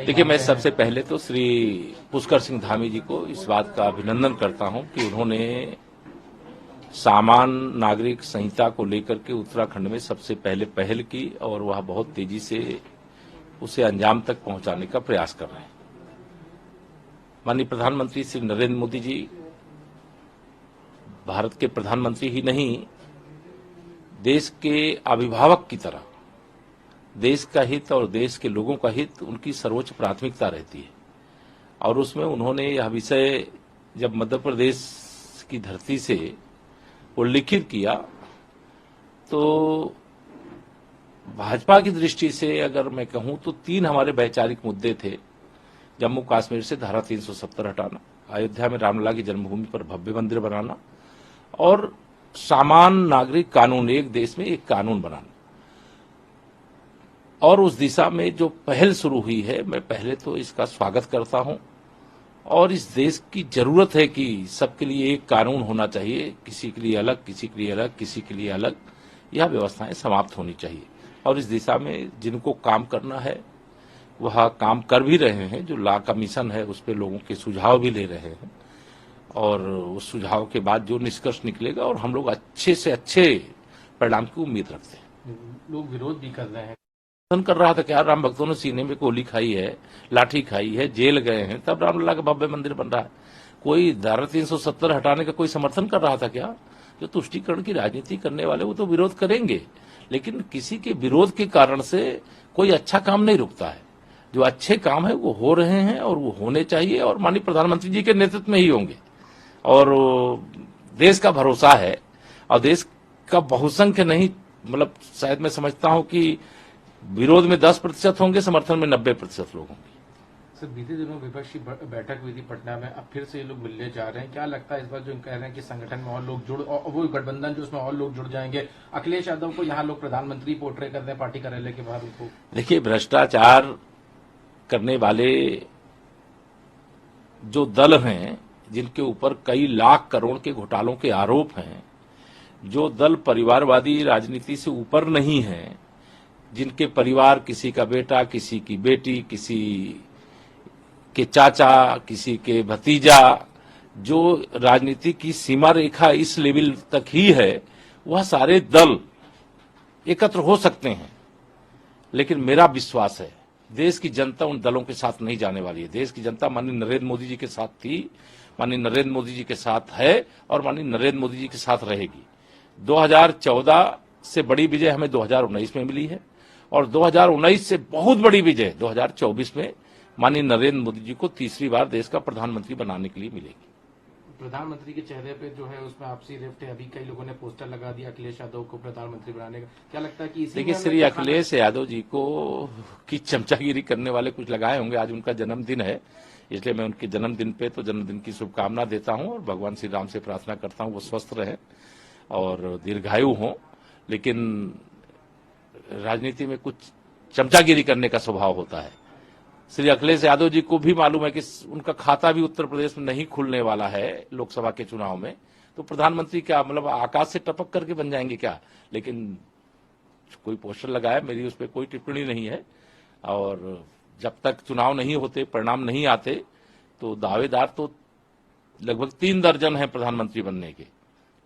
देखिए, मैं सबसे पहले तो श्री पुष्कर सिंह धामी जी को इस बात का अभिनंदन करता हूं कि उन्होंने सामान्य नागरिक संहिता को लेकर के उत्तराखंड में सबसे पहले पहल की और वह बहुत तेजी से उसे अंजाम तक पहुंचाने का प्रयास कर रहे हैं। माननीय प्रधानमंत्री श्री नरेंद्र मोदी जी भारत के प्रधानमंत्री ही नहीं, देश के अभिभावक की तरह देश का हित और देश के लोगों का हित उनकी सर्वोच्च प्राथमिकता रहती है। और उसमें उन्होंने यह विषय जब मध्य प्रदेश की धरती से उल्लिखित किया तो भाजपा की दृष्टि से अगर मैं कहूं तो 3 हमारे वैचारिक मुद्दे थे। जम्मू कश्मीर से धारा 370 हटाना, अयोध्या में रामलला की जन्मभूमि पर भव्य मंदिर बनाना और सामान्य नागरिक कानून, एक देश में एक कानून बनाना। और उस दिशा में जो पहल शुरू हुई है, मैं पहले तो इसका स्वागत करता हूं। और इस देश की जरूरत है कि सबके लिए एक कानून होना चाहिए, किसी के लिए अलग, किसी के लिए अलग, किसी के लिए अलग। यह व्यवस्थाएं समाप्त होनी चाहिए और इस दिशा में जिनको काम करना है वह काम कर भी रहे हैं। जो लॉ कमीशन है उस पर लोगों के सुझाव भी ले रहे हैं और उस सुझाव के बाद जो निष्कर्ष निकलेगा और हम लोग अच्छे से अच्छे परिणाम की उम्मीद रखते हैं। लोग विरोध भी कर रहे हैं, कर रहा था क्या राम भक्तों ने सीने में गोली खाई है, लाठी खाई है, जेल गए हैं, तब रामलला का भव्य मंदिर बन रहा है। कोई धारा 370 हटाने का कोई समर्थन कर रहा था क्या? जो तुष्टीकरण की राजनीति करने वाले वो तो विरोध करेंगे, लेकिन किसी के विरोध के कारण से कोई अच्छा काम नहीं रुकता है। जो अच्छे काम है वो हो रहे हैं और वो होने चाहिए और माननीय प्रधानमंत्री जी के नेतृत्व में ही होंगे। और देश का भरोसा है और देश का बहुसंख्य नहीं, मतलब शायद मैं समझता हूं कि विरोध में 10% होंगे, समर्थन में 90% लोग होंगे। सर, बीते दिनों विपक्षी बैठक हुई थी पटना में, अब फिर से ये लोग मिलने जा रहे हैं। क्या लगता है इस बार जो कह रहे हैं कि संगठन में और लोग जुड़, और वो गठबंधन जो उसमें और लोग जुड़ जाएंगे? अखिलेश यादव को यहाँ लोग प्रधानमंत्री पोर्ट्रे करते हैं पार्टी कार्यालय के बाहर उनको। देखिए, भ्रष्टाचार करने वाले जो दल हैं, जिनके ऊपर कई लाख करोड़ के घोटालों के आरोप हैं, जो दल परिवारवादी राजनीति से ऊपर नहीं है, जिनके परिवार किसी का बेटा, किसी की बेटी, किसी के चाचा, किसी के भतीजा, जो राजनीति की सीमा रेखा इस लेवल तक ही है, वह सारे दल एकत्र हो सकते हैं। लेकिन मेरा विश्वास है देश की जनता उन दलों के साथ नहीं जाने वाली है। देश की जनता माननीय नरेंद्र मोदी जी के साथ थी, माननीय नरेंद्र मोदी जी के साथ है और माननीय नरेंद्र मोदी जी के साथ रहेगी। 2014 से बड़ी विजय हमें 2019 में मिली है और 2019 से बहुत बड़ी विजय 2024 में माननीय नरेंद्र मोदी जी को तीसरी बार देश का प्रधानमंत्री बनाने के लिए मिलेगी। प्रधानमंत्री के चेहरे पे जो है उसमें आपसी रिफ्ट है। अभी कई लोगों ने पोस्टर लगा दिया अखिलेश यादव को प्रधानमंत्री बनाने का। क्या लगता है कि देखिए, श्री अखिलेश यादव जी को की चमचागिरी करने वाले कुछ लगाए होंगे। आज उनका जन्मदिन है, इसलिए मैं उनके जन्मदिन पे तो जन्मदिन की शुभकामना देता हूं और भगवान श्री राम से प्रार्थना करता हूं वो स्वस्थ रहे और दीर्घायु हों। लेकिन राजनीति में कुछ चमचागिरी करने का स्वभाव होता है। श्री अखिलेश यादव जी को भी मालूम है कि उनका खाता भी उत्तर प्रदेश में नहीं खुलने वाला है लोकसभा के चुनाव में, तो प्रधानमंत्री क्या मतलब आकाश से टपक करके बन जाएंगे क्या? लेकिन कोई पोस्टर लगाया, मेरी उस पर कोई टिप्पणी नहीं है। और जब तक चुनाव नहीं होते, परिणाम नहीं आते, तो दावेदार तो लगभग 3 दर्जन है प्रधानमंत्री बनने के,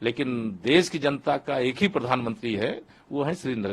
लेकिन देश की जनता का एक ही प्रधानमंत्री है, वो है श्री नरेंद्र